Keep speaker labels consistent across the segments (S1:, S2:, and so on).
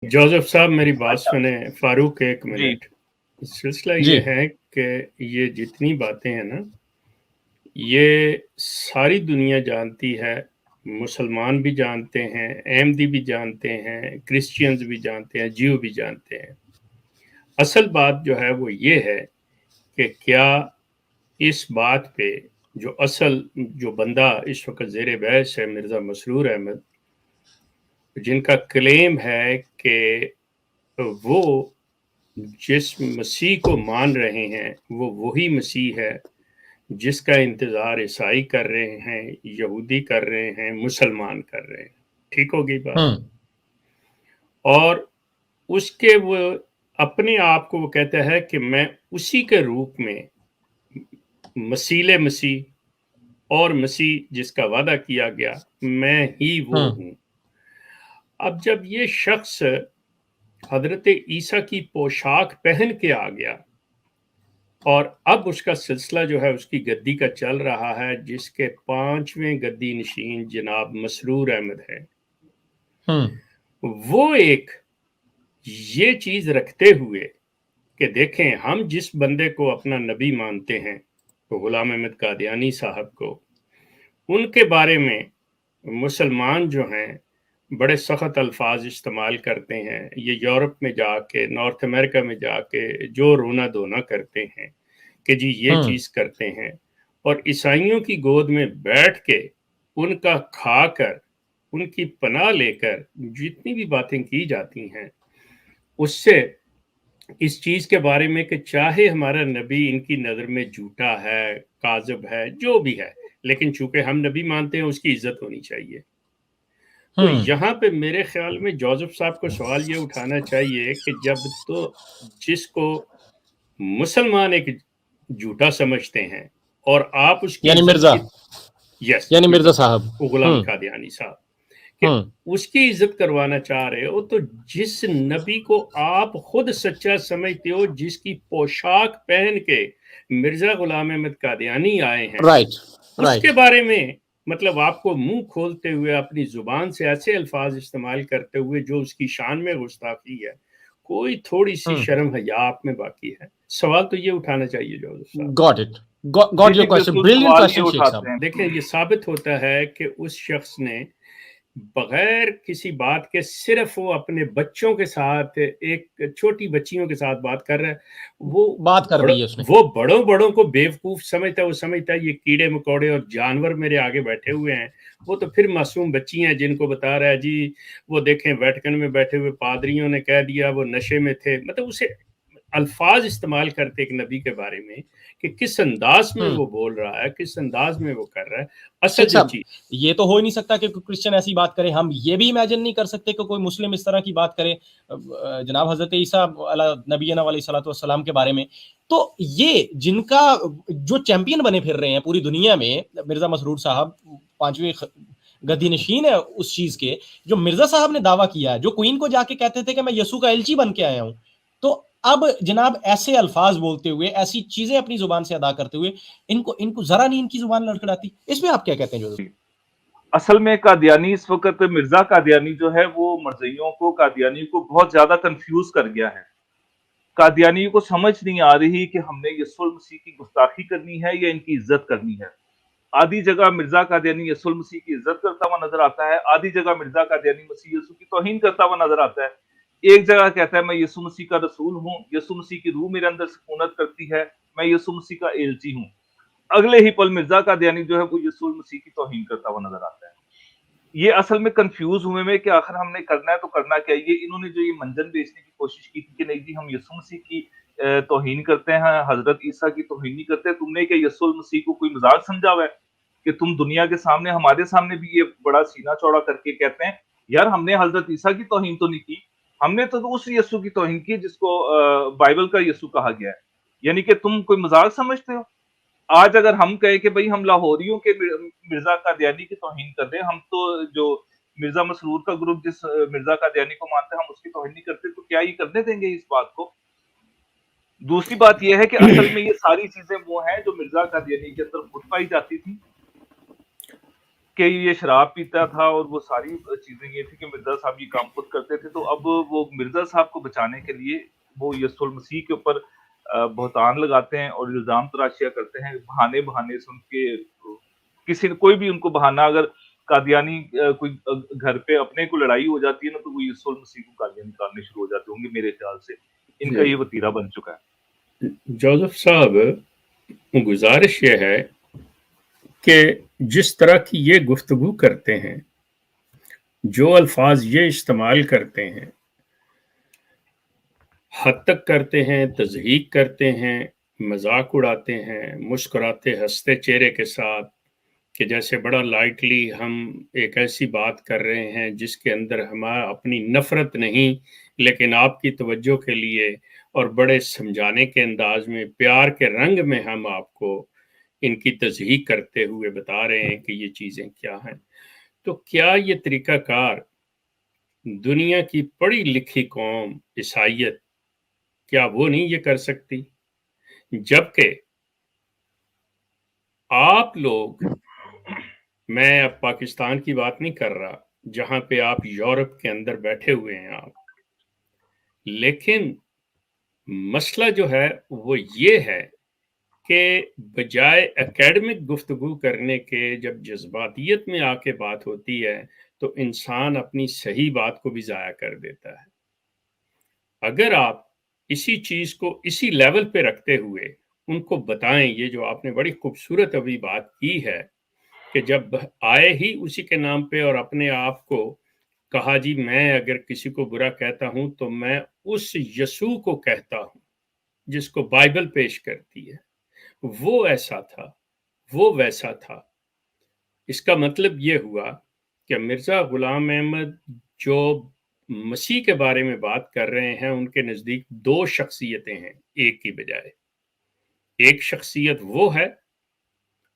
S1: Joseph साहब मेरी बात
S2: अच्छा
S1: सुने, फारूक एक
S2: जी
S1: मिनट। सिलसिला
S3: جی
S1: ये है कि ये जितनी बातें हैं ना, ये सारी दुनिया जानती है, मुसलमान भी जानते हैं, अहमदी भी जानते हैं, क्रिश्चियंस भी जानते हैं, ज्यू भी जानते हैं। असल बात जो है वो ये है कि क्या इस बात पे जो असल जो बंदा इस वक्त ज़ेर बहस है, मिर्ज़ा मसरूर अहमद, जिनका क्लेम है कि वो जिस मसीह को मान रहे हैं वो वही मसीह है जिसका इंतज़ार ईसाई कर रहे हैं, यहूदी कर रहे हैं, मुसलमान कर रहे हैं। ठीक हो गई बात? और उसके वो अपने आप को वो कहता है कि मैं उसी के रूप में मसीह और मसीह जिसका वादा किया गया, मैं ही वो हूँ। अब जब ये शख्स हजरत ईसा की पोशाक पहन के आ गया और अब उसका सिलसिला जो है उसकी गद्दी का चल रहा है, जिसके 5वें गद्दी नशीन जनाब मसरूर अहमद है, वो एक ये चीज रखते हुए कि देखें हम जिस बंदे को अपना नबी मानते हैं, तो गुलाम अहमद कादियानी साहब को, उनके बारे में मुसलमान जो हैं बड़े सख्त अल्फाज इस्तेमाल करते हैं। ये यूरोप में जाके, नॉर्थ अमेरिका में जाके जो रोना धोना करते हैं कि जी ये चीज करते हैं, और ईसाइयों की गोद में बैठ के उनका खाकर उनकी पनाह लेकर जितनी भी बातें की जाती हैं, उससे इस चीज के बारे में कि चाहे हमारा नबी इनकी नजर में झूठा है, काज़िब है, जो भी है, लेकिन चूंकि हम नबी मानते हैं उसकी इज्जत होनी चाहिए। तो यहाँ पे मेरे ख्याल में जोसेफ साहब को सवाल ये उठाना चाहिए कि जब तो जिसको मुसलमान एक झूठा समझते हैं और आप उसकी
S3: یعنی
S1: इज्जत
S3: مرزا
S1: की, यस
S3: یعنی مرزا صاحب
S1: गुलाम कादियानी साहब, कि उसकी इज्जत करवाना चाह रहे हो, तो जिस नबी को आप खुद सच्चा समझते हो, जिसकी पोशाक पहन के मिर्जा गुलाम अहमद कादियानी आए हैं, उसके बारे में मतलब आपको मुंह खोलते हुए अपनी जुबान से ऐसे अल्फाज इस्तेमाल करते हुए जो उसकी शान में गुस्ताखी है, कोई थोड़ी सी शर्म हया आप में बाकी है? सवाल तो ये उठाना चाहिए जोसेफ साहब।
S3: Got it. Got your question.
S2: बिल्कुल
S3: Brilliant
S2: सवाल ये
S3: question, Sheikh
S2: उठाते
S3: साहब.
S2: हैं।
S1: देखें, ये साबित होता है कि उस शख्स ने बगैर किसी बात के सिर्फ वो अपने बच्चों के साथ, एक छोटी बच्चियों के साथ बात कर रहा है, वो
S3: बात कर दी है उसने।
S1: वो बड़ों बड़ों को बेवकूफ समझता है। वो समझता है ये कीड़े मकोड़े और जानवर मेरे आगे बैठे हुए हैं। वो तो फिर मासूम बच्ची हैं जिनको बता रहा है जी वो देखें वेटिकन में बैठे हुए पादरियों ने कह दिया वो नशे में थे। मतलब उसे अल्फाज इस्तेमाल करते एक नबी के बारे में कि किस अंदाज में वो बोल रहा है, किस अंदाज में वो कर रहा है। असल जो चीज
S3: ये तो हो ही नहीं सकता कि कोई क्रिश्चियन ऐसी बात करे। हम ये भी इमेजिन नहीं कर सकते कि कोई मुस्लिम इस तरह की बात करे जनाब हजरत ईसा नबीना अलैहिस्सलाम के बारे में। तो ये जिनका जो चैंपियन बने फिर रहे हैं पूरी दुनिया में, मिर्जा मसरूर साहब 5वीं गद्दी नशीन है उस चीज के, जो मिर्जा साहब ने दावा किया है, जो क्वीन को जाके कहते थे कि मैं यसू का एलची बन के आया हूं, तो अब जनाब ऐसे अल्फाज बोलते हुए, ऐसी चीजें अपनी जुबान से अदा करते हुए, इनको जरा नहीं इनकी जुबान लड़खड़ाती। इसमें आप क्या कहते हैं? जो
S2: असल में कादियानी इस वक्त मिर्जा कादियानी जो है वो मरज़इयों को, कादियानी को बहुत ज्यादा कंफ्यूज कर गया है। कादियानी को समझ नहीं आ रही कि हमने यसुल मसीह की गुस्ताखी करनी है या इनकी इज्जत करनी है। आधी जगह मिर्जा कादियानी यसुल मसीह की इज्जत करता हुआ नजर आता है, आधी जगह मिर्जा कादियानी मसीह यसू की तौहीन करता हुआ नजर आता है। एक जगह कहता है मैं यसू मसीह का रसूल हूँ, यसू मसीह की रूह मेरे अंदर सुकूनत करती है, मैं यसू मसीह का एलची हूँ। अगले ही पल मिर्जा कादियानी जो है वो यसुल मसीह की तौहीन करता हुआ नजर आता है। ये असल में कंफ्यूज हुए में कि आखिर हमने करना है तो करना क्या है। ये इन्होंने जो ये मंजन बेचने की कोशिश की थी कि नहीं जी हम यसू मसीह की तौहीन करते हैं, हजरत ईसा की तौहीन नहीं करते। तुमने क्या यसुल मसीह को कोई मजाक समझा हुआ है कि तुम दुनिया के सामने, हमारे सामने भी ये बड़ा सीना चौड़ा करके कहते हैं यार हमने हजरत ईसा की तौहीन तो नहीं की, हमने तो उस यसू की तौहीन की जिसको बाइबल का यसू कहा गया है। यानी कि तुम कोई मजाक समझते हो। आज अगर हम कहे कि भाई हम लाहौरियों के मिर्जा कादियानी की तौहीन कर रहे हैं, हम तो जो मिर्जा मसरूर का ग्रुप जिस मिर्जा कादियानी को मानते हैं हम उसकी तौहीन नहीं करते, तो क्या ये करने देंगे इस बात को? दूसरी बात यह है कि असल में ये सारी चीजें वो हैं जो मिर्जा कादियानी के अंदर खुद पाई जाती थी کہ یہ شراب پیتا تھا اور وہ ساری چیزیں یہ تھی کہ مرزا صاحب یہ کام خود کرتے تھے، تو اب وہ مرزا صاحب کو بچانے کے لیے وہ یسوع المسیح کے اوپر بہتان لگاتے ہیں اور الزام تراشیاں کرتے ہیں، بہانے سے ان کے کسی کوئی بھی ان کو بہانہ، اگر قادیانی کوئی گھر پہ اپنے کو لڑائی ہو جاتی ہے نا تو وہ یسوع المسیح کو قادیان نکالنے شروع ہو جاتے ہوں گے، میرے خیال سے ان کا یہ وتیرہ بن چکا ہے۔
S1: جوزف صاحب، گزارش یہ ہے کہ جس طرح کی یہ گفتگو کرتے ہیں، جو الفاظ یہ استعمال کرتے ہیں، حد تک کرتے ہیں، تضحیق کرتے ہیں، مذاق اڑاتے ہیں، مسکراتے ہنستے چہرے کے ساتھ، کہ جیسے بڑا لائٹلی ہم ایک ایسی بات کر رہے ہیں جس کے اندر ہمارا اپنی نفرت نہیں، لیکن آپ کی توجہ کے لیے اور بڑے سمجھانے کے انداز میں، پیار کے رنگ میں ہم آپ کو ان کی تصحیح کرتے ہوئے بتا رہے ہیں کہ یہ چیزیں کیا ہیں۔ تو کیا یہ طریقہ کار دنیا کی پڑھی لکھی قوم عیسائیت، کیا وہ نہیں یہ کر سکتی؟ جبکہ آپ لوگ، میں اب پاکستان کی بات نہیں کر رہا جہاں پہ آپ یورپ کے اندر بیٹھے ہوئے ہیں آپ، لیکن مسئلہ جو ہے وہ یہ ہے کہ بجائے اکیڈمک گفتگو کرنے کے جب جذباتیت میں آ کے بات ہوتی ہے تو انسان اپنی صحیح بات کو بھی ضائع کر دیتا ہے۔ اگر آپ اسی چیز کو اسی لیول پہ رکھتے ہوئے ان کو بتائیں، یہ جو آپ نے بڑی خوبصورت ابھی بات کی ہے کہ جب آئے ہی اسی کے نام پہ اور اپنے آپ کو کہا، جی میں اگر کسی کو برا کہتا ہوں تو میں اس یسوع کو کہتا ہوں جس کو بائبل پیش کرتی ہے، وہ ایسا تھا، وہ ویسا تھا۔ اس کا مطلب یہ ہوا کہ مرزا غلام احمد جو مسیح کے بارے میں بات کر رہے ہیں، ان کے نزدیک دو شخصیتیں ہیں ایک کی بجائے۔ ایک شخصیت وہ ہے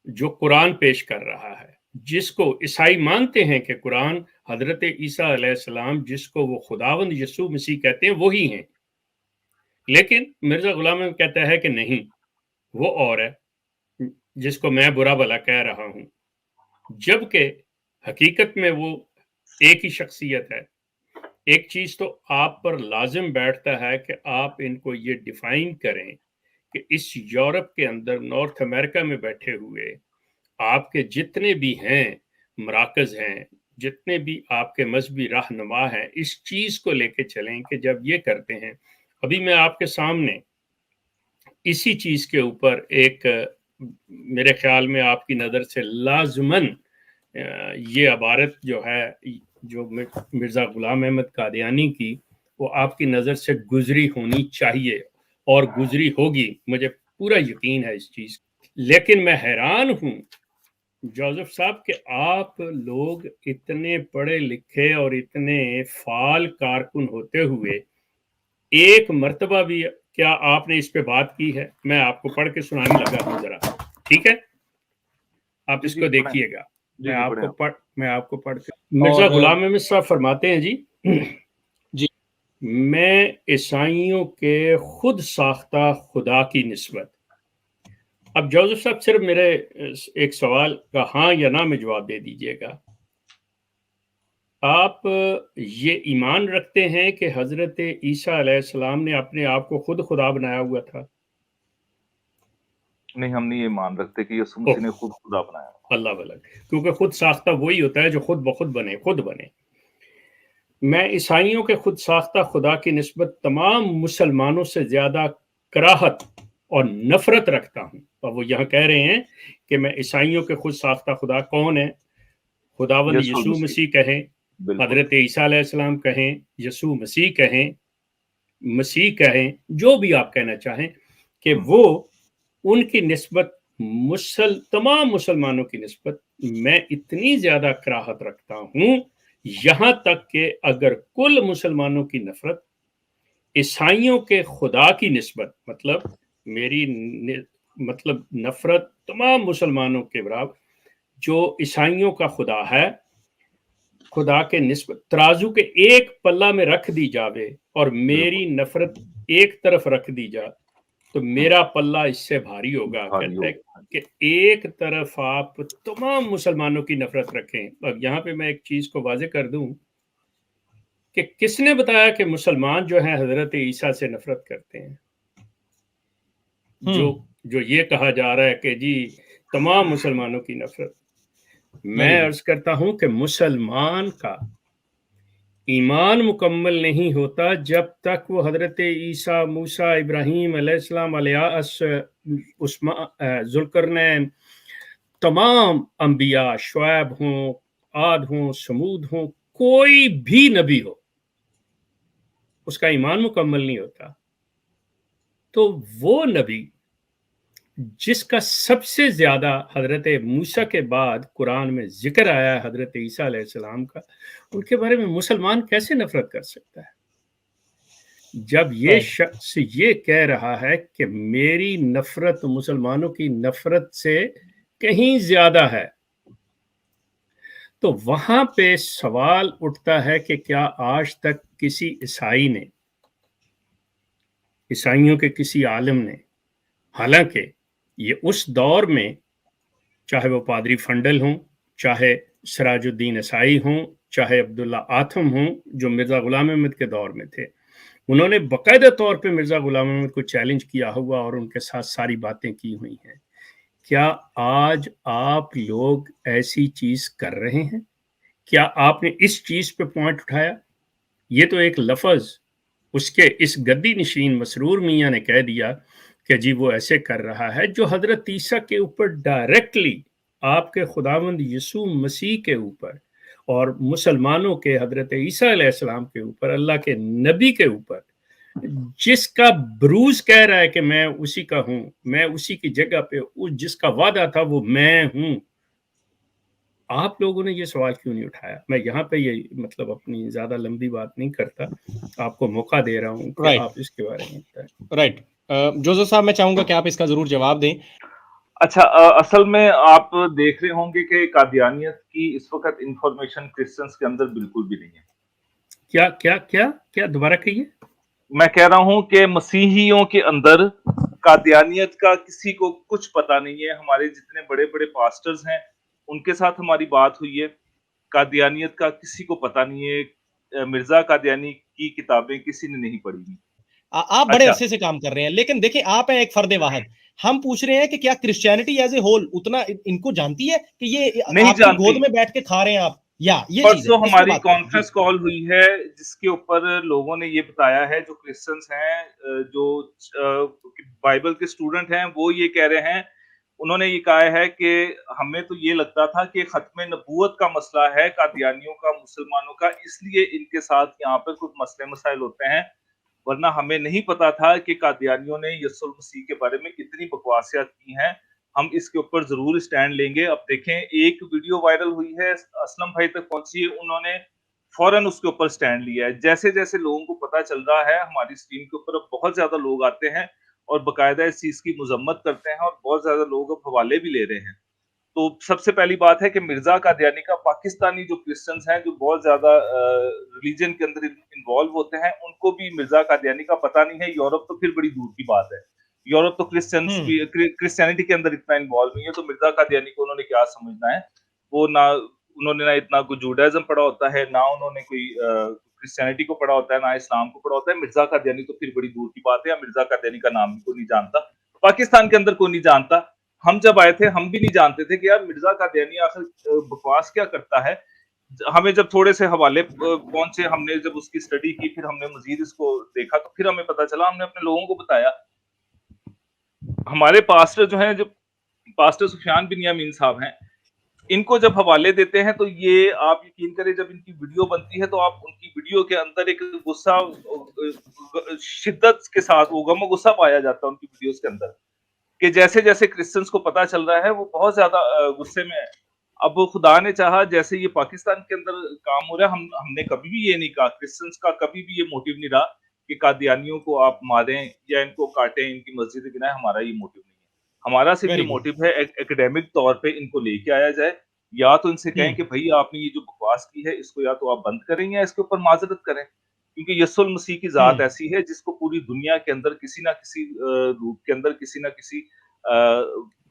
S1: جو قرآن پیش کر رہا ہے، جس کو عیسائی مانتے ہیں کہ قرآن حضرت عیسیٰ علیہ السلام جس کو وہ خداوند یسوع مسیح کہتے ہیں وہی ہیں، لیکن مرزا غلام احمد کہتا ہے کہ نہیں، وہ اور ہے جس کو میں برا بھلا کہہ رہا ہوں، جبکہ حقیقت میں وہ ایک ہی شخصیت ہے۔ ایک چیز تو آپ پر لازم بیٹھتا ہے کہ آپ ان کو یہ ڈیفائن کریں کہ اس یورپ کے اندر، نارتھ امریکہ میں بیٹھے ہوئے آپ کے جتنے بھی ہیں مراکز ہیں، جتنے بھی آپ کے مذہبی رہنما ہیں، اس چیز کو لے کے چلیں کہ جب یہ کرتے ہیں، ابھی میں آپ کے سامنے اسی چیز کے اوپر ایک، میرے خیال میں آپ کی نظر سے لازماً یہ عبارت جو ہے، جو مرزا غلام احمد قادیانی کی، وہ آپ کی نظر سے گزری ہونی چاہیے اور گزری ہوگی، مجھے پورا یقین ہے اس چیز۔ لیکن میں حیران ہوں جوزف صاحب کہ آپ لوگ اتنے پڑھے لکھے اور اتنے فعال کارکن ہوتے ہوئے ایک مرتبہ بھی کیا آپ نے اس پہ بات کی ہے؟ میں آپ کو پڑھ کے سنانے لگا ہوں ذرا، ٹھیک ہے؟ آپ اس کو دیکھیے گا، میں آپ کو پڑھ کے۔ مرزا غلام احمد صاحب فرماتے ہیں، جی میں عیسائیوں کے خود ساختہ خدا کی نسبت، اب جوزف صاحب صرف میرے ایک سوال کا ہاں یا نہ میں جواب دے دیجئے گا، آپ یہ ایمان رکھتے ہیں کہ حضرت عیسیٰ علیہ السلام نے اپنے آپ کو خود خدا بنایا ہوا تھا؟
S2: نہیں، ہم نہیں یہ ایمان رکھتے کہ یسوع مسیح نے خود خدا بنایا۔
S1: اللہ بلک، کیونکہ خود ساختہ وہی ہوتا ہے جو خود بخود بنے، خود بنے۔ میں عیسائیوں کے خود ساختہ خدا کی نسبت تمام مسلمانوں سے زیادہ کراہت اور نفرت رکھتا ہوں، اور وہ یہاں کہہ رہے ہیں کہ میں عیسائیوں کے خود ساختہ خدا کون ہے؟ خداوند یسوع مسیح کہیں، حضرت عیسیٰ علیہ السلام کہیں، یسوع مسیح کہیں، جو بھی آپ کہنا چاہیں، کہ وہ ان کی نسبت تمام مسلمانوں کی نسبت میں اتنی زیادہ کراہت رکھتا ہوں، یہاں تک کہ اگر کل مسلمانوں کی نفرت عیسائیوں کے خدا کی نسبت، میری نفرت تمام مسلمانوں کے برابر جو عیسائیوں کا خدا ہے، خدا کے نسبت ترازو کے ایک پلہ میں رکھ دی جاوے اور میری نفرت ایک طرف رکھ دی جائے तो मेरा पल्ला इससे भारी होगा।
S2: भारी
S1: कहता है
S2: होगा।
S1: कि एक तरफ आप तमाम मुसलमानों की नफरत रखें। अब यहाँ पे मैं एक चीज को वाजे कर दूं कि किसने बताया कि मुसलमान जो हैं हजरत ईसा से नफरत करते हैं। जो जो ये कहा जा रहा है कि जी तमाम मुसलमानों की नफरत, मैं अर्ज करता हूं कि मुसलमान का ईमान मुकम्मल नहीं होता जब तक वो हजरत ईसा, मूसा, इब्राहीम अलैहिस्सलाम, इलियास, जुल्करनैन, तमाम अंबिया, शुएब हों, आद हों, समूद हों, कोई भी नबी हो, उसका ईमान मुकम्मल नहीं होता। तो वो नबी जिसका सबसे ज्यादा हजरत मूसा के बाद कुरान में जिक्र आया है हजरत ईसा अलैहिस्सलाम का, उनके बारे में मुसलमान कैसे नफरत कर सकता है? जब ये शख्स ये कह रहा है कि मेरी नफरत मुसलमानों की नफरत से कहीं ज्यादा है, तो वहां पे सवाल उठता है कि क्या आज तक किसी ईसाई ने, ईसाइयों के किसी आलिम ने, हालांकि ये उस दौर में, चाहे वो पादरी फंडल हों, चाहे सिराजुद्दीन ईसाई हों, चाहे अब्दुल्ला आथम हों जो मिर्जा गुलाम अहमद के दौर में थे, उन्होंने बाकायदा तौर पे मिर्जा गुलाम अहमद को चैलेंज किया हुआ और उनके साथ सारी बातें की हुई हैं। क्या आज आप लोग ऐसी चीज कर रहे हैं? क्या आपने इस चीज पे पॉइंट उठाया? ये तो एक लफ्ज उसके इस गद्दी नशीन मसरूर मियाँ ने कह दिया कि जी वो ऐसे कर रहा है, जो हजरत ईसा के ऊपर डायरेक्टली, आपके खुदावंद यीशु मसीह के ऊपर और मुसलमानों के हजरत ईसा अलैहिस्सलाम के ऊपर, अल्लाह के नबी के ऊपर, जिसका ब्रूज कह रहा है कि मैं उसी का हूं, मैं उसी की जगह पे, उस जिसका वादा था वो मैं हूं, आप लोगों ने ये सवाल क्यों नहीं उठाया? मैं यहाँ पे ये मतलब अपनी ज्यादा लंबी बात नहीं करता, आपको मौका दे रहा हूँ कि आप इसके बारे में बताएं।
S3: राइट। जोसेफ साहब, मैं चाहूंगा कि आप इसका जरूर जवाब दें।
S2: अच्छा, असल में आप देख रहे होंगे कि कादियानियत की इस वक्त इंफॉर्मेशन क्रिश्चियंस के अंदर बिल्कुल भी नहीं है।
S1: क्या क्या क्या क्या दोबारा कहिए।
S2: मैं कह रहा हूं कि मसीहियों के अंदर कादियानियत का किसी को कुछ पता नहीं है। हमारे जितने बड़े बड़े पास्टर्स हैं उनके साथ हमारी बात हुई है, कादियानियत का किसी को पता नहीं है। मिर्जा कादियानी की किताबें किसी ने नहीं पढ़ी।
S3: आप बड़े अरसे से काम कर रहे हैं, लेकिन देखिए आप हैं एक फर्द वाहिद। हम पूछ रहे हैं कि क्या क्रिश्चियनिटी एज ए होल उतना इनको जानती है कि ये आपकी गोद में बैठ के खा रहे हैं आप, या ये
S2: परसों हमारी कॉन्फ्रेंस कॉल हुई है जिसके ऊपर लोगों ने ये बताया है, जो क्रिश्चियंस हैं, जो बाइबल के स्टूडेंट हैं, वो ये कह रहे हैं, उन्होंने ये कहा है कि हमें तो ये लगता था कि खत्म नबूवत का मसला है कादियानियों का, मुसलमानों का, इसलिए इनके साथ यहाँ पर कुछ मसले मसाइल होते हैं, वरना हमें नहीं पता था कि कादियानियों ने यीशु मसीह के बारे में इतनी बकवासियात की हैं। हम इसके ऊपर जरूर स्टैंड लेंगे। अब देखें, एक वीडियो वायरल हुई है, असलम भाई तक पहुंची है, उन्होंने फौरन उसके ऊपर स्टैंड लिया है। जैसे जैसे लोगों को पता चल रहा है, हमारी स्ट्रीम के ऊपर अब बहुत ज्यादा लोग आते हैं और बकायदा इस चीज की मजम्मत करते हैं और बहुत ज्यादा लोग अब हवाले भी ले रहे हैं। तो सबसे पहली बात है कि मिर्जा कादियानी का पाकिस्तानी जो क्रिश्चियंस हैं, जो बहुत ज्यादा रिलीजन के अंदर इन्वॉल्व होते हैं, उनको भी मिर्जा कादियानी का पता नहीं है। यूरोप तो फिर बड़ी दूर की बात है, यूरोप तो क्रिश्चियनिटी के अंदर इतना इन्वॉल्व नहीं है, तो मिर्जा कादियानी को उन्होंने क्या समझना है? वो ना उन्होंने ना इतना कोई जूडाइज्म पढ़ा होता है, ना उन्होंने कोई क्रिश्चियनिटी को पढ़ा होता है, ना इस्लाम को पढ़ा होता है। मिर्जा कादियानी तो फिर बड़ी दूर की बात है। मिर्जा कादियानी का नाम भी कोई नहीं जानता, पाकिस्तान के अंदर कोई नहीं जानता। हम जब आए थे हम भी नहीं जानते थे कि यार मिर्जा कादियानी आखिर बकवास क्या करता है। हमें जब थोड़े से हवाले पहुंचे, हमने जब उसकी स्टडी की, फिर हमने मजीद इसको देखा, तो फिर हमें पता चला, हमने अपने लोगों को बताया। हमारे पास्टर जो हैं, जो पास्टर सुफियान बिन यामीन साहब हैं, इनको जब हवाले देते हैं तो ये आप यकीन करें, जब इनकी वीडियो बनती है तो आप उनकी वीडियो के अंदर एक गुस्सा, शिद्दत के साथ वो गम गुस्सा पाया जाता है उनकी वीडियोस के अंदर, कि जैसे जैसे क्रिश्चियंस को पता चल रहा है वो बहुत ज्यादा गुस्से में है। अब खुदा ने चाहा, जैसे ये पाकिस्तान के अंदर काम हो रहा है, हमने कभी भी ये नहीं कहा, क्रिश्चियंस का कभी भी ये मोटिव नहीं रहा कि कादियानियों को आप मारें या इनको काटें, इनकी मस्जिद गिराएं। हमारा ये मोटिव नहीं है। हमारा सिर्फ ये मोटिव है एकेडमिक तौर पे इनको लेके आया जाए, या तो इनसे कहें कि भाई आपने ये जो बकवास की है इसको या तो आप बंद करें या इसके ऊपर माजरत करें। کیونکہ یسوع مسیح کی ذات ایسی ہے جس کو پوری دنیا کے اندر کسی نہ کسی روپ کے اندر، کسی نہ کسی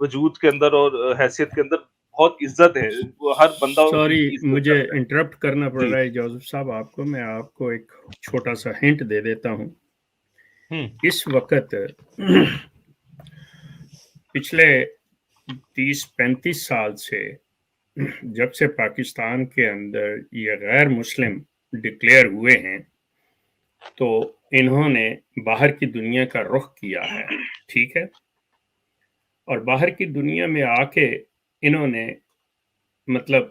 S2: وجود کے اندر اور حیثیت کے اندر بہت عزت ہے. وہ ہر بندہ
S1: سوری
S2: کی عزت
S1: مجھے
S2: کرتا ہے.
S1: انٹرپٹ کرنا پڑ
S2: جی
S1: رہا ہے جوزف صاحب آپ کو. میں آپ کو ایک چھوٹا سا ہنٹ دے دیتا ہوں. اس وقت پچھلے 30-35 سال سے جب سے پاکستان کے اندر یہ غیر مسلم ڈکلیئر ہوئے ہیں تو انہوں نے باہر کی دنیا کا رخ کیا ہے، ٹھیک ہے، اور باہر کی دنیا میں آ کے انہوں نے مطلب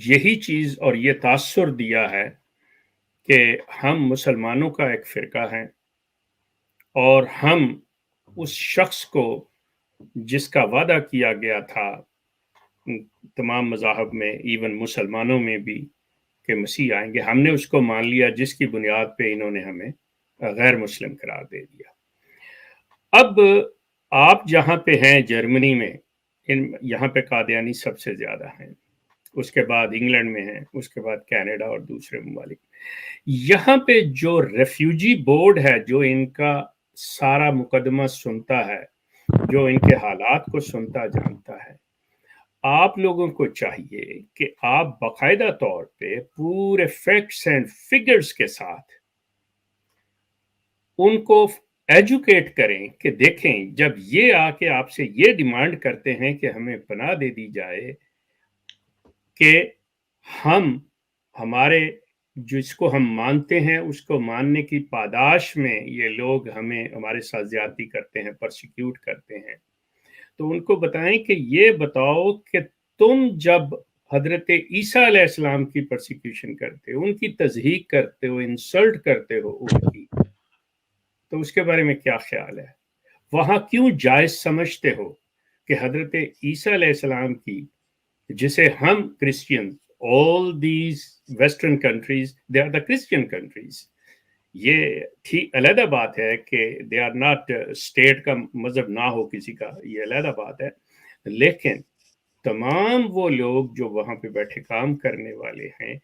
S1: یہی چیز اور یہ تاثر دیا ہے کہ ہم مسلمانوں کا ایک فرقہ ہیں اور ہم اس شخص کو جس کا وعدہ کیا گیا تھا تمام مذاہب میں، ایون مسلمانوں میں بھی، کہ مسیح آئیں گے، ہم نے اس کو مان لیا، جس کی بنیاد پہ انہوں نے ہمیں غیر مسلم قرار دے دیا. اب آپ جہاں پہ ہیں جرمنی میں، یہاں پہ قادیانی سب سے زیادہ ہیں، اس کے بعد انگلینڈ میں ہیں، اس کے بعد کینیڈا اور دوسرے ممالک. یہاں پہ جو ریفیوجی بورڈ ہے، جو ان کا سارا مقدمہ سنتا ہے، جو ان کے حالات کو سنتا جانتا ہے، آپ لوگوں کو چاہیے کہ آپ باقاعدہ طور پہ پورے فیکٹس اینڈ فگرز کے ساتھ ان کو ایجوکیٹ کریں کہ دیکھیں جب یہ آ کے آپ سے یہ ڈیمانڈ کرتے ہیں کہ ہمیں پناہ دے دی جائے، کہ ہم ہمارے جس کو ہم مانتے ہیں اس کو ماننے کی پاداش میں یہ لوگ ہمارے ساتھ زیادتی کرتے ہیں، پرسیکیوٹ کرتے ہیں، تو ان کو بتائیں کہ یہ بتاؤ کہ تم جب حضرت عیسیٰ علیہ السلام کی پرسیکیوشن کرتے ہو، ان کی تضحیق کرتے ہو، انسلٹ کرتے ہو ان کی، تو اس کے بارے میں کیا خیال ہے؟ وہاں کیوں جائز سمجھتے ہو کہ حضرت عیسیٰ علیہ السلام کی، جسے ہم Christian, all these western countries they are the Christian countries، یہ علیحدہ بات ہے کہ they are not state کا مذہب نہ ہو کسی کا، یہ علیحدہ بات ہے، لیکن تمام وہ لوگ جو وہاں پہ بیٹھے کام کرنے والے ہیں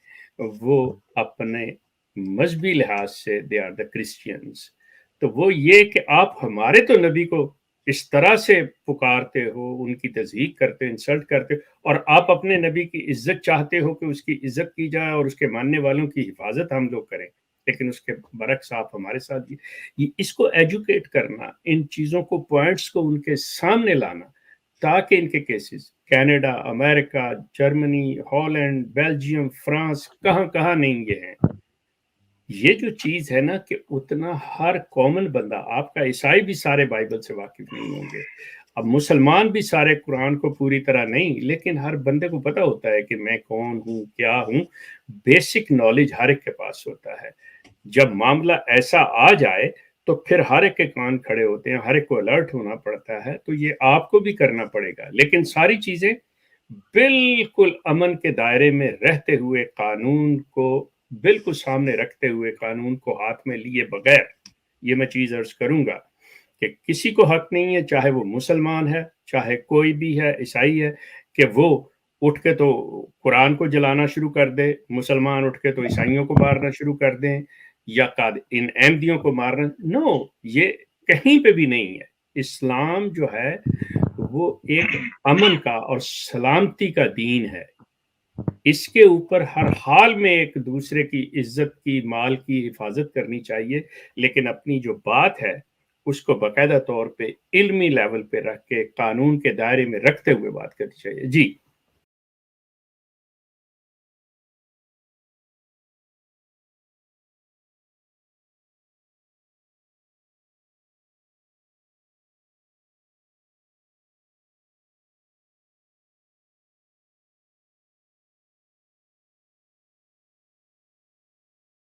S1: وہ اپنے مذہبی لحاظ سے they are the Christians. تو وہ یہ کہ آپ ہمارے تو نبی کو اس طرح سے پکارتے ہو، ان کی تضحیق کرتے ہو، انسلٹ کرتے ہو، اور آپ اپنے نبی کی عزت چاہتے ہو کہ اس کی عزت کی جائے اور اس کے ماننے والوں کی حفاظت ہم لوگ کریں، لیکن اس کے برعکس آپ ہمارے ساتھ اس کو ایجوکیٹ کرنا، ان چیزوں کو، پوائنٹس کو ان کے سامنے لانا، تاکہ ان کے کیسز کینیڈا، امریکہ، جرمنی، ہالینڈ، بیلجیم، فرانس، کہاں کہاں نہیں یہ ہیں. یہ جو چیز ہے نا کہ اتنا ہر کامن بندہ، آپ کا عیسائی بھی سارے بائبل سے واقف نہیں ہوں گے، اب مسلمان بھی سارے قرآن کو پوری طرح نہیں، لیکن ہر بندے کو پتہ ہوتا ہے کہ میں کون ہوں، کیا ہوں، بیسک نالج ہر ایک کے پاس ہوتا ہے. جب معاملہ ایسا آ جائے تو پھر ہر ایک کے کان کھڑے ہوتے ہیں، ہر ایک کو الرٹ ہونا پڑتا ہے. تو یہ آپ کو بھی کرنا پڑے گا، لیکن ساری چیزیں بالکل امن کے دائرے میں رہتے ہوئے، قانون کو بالکل سامنے رکھتے ہوئے، قانون کو ہاتھ میں لیے بغیر. یہ میں چیز عرض کروں گا کہ کسی کو حق نہیں ہے، چاہے وہ مسلمان ہے، چاہے کوئی بھی ہے، عیسائی ہے، کہ وہ اٹھ کے تو قرآن کو جلانا شروع کر دے، مسلمان اٹھ کے تو عیسائیوں کو مارنا شروع کر دیں، یا ان احمدیوں کو مارنا. نو، یہ کہیں پہ بھی نہیں ہے. اسلام جو ہے وہ ایک امن کا اور سلامتی کا دین ہے. اس کے اوپر ہر حال میں ایک دوسرے کی عزت کی، مال کی حفاظت کرنی چاہیے، لیکن اپنی جو بات ہے اس کو باقاعدہ طور پہ علمی لیول پہ رکھ کے، قانون کے دائرے میں رکھتے ہوئے بات کرنی چاہیے. جی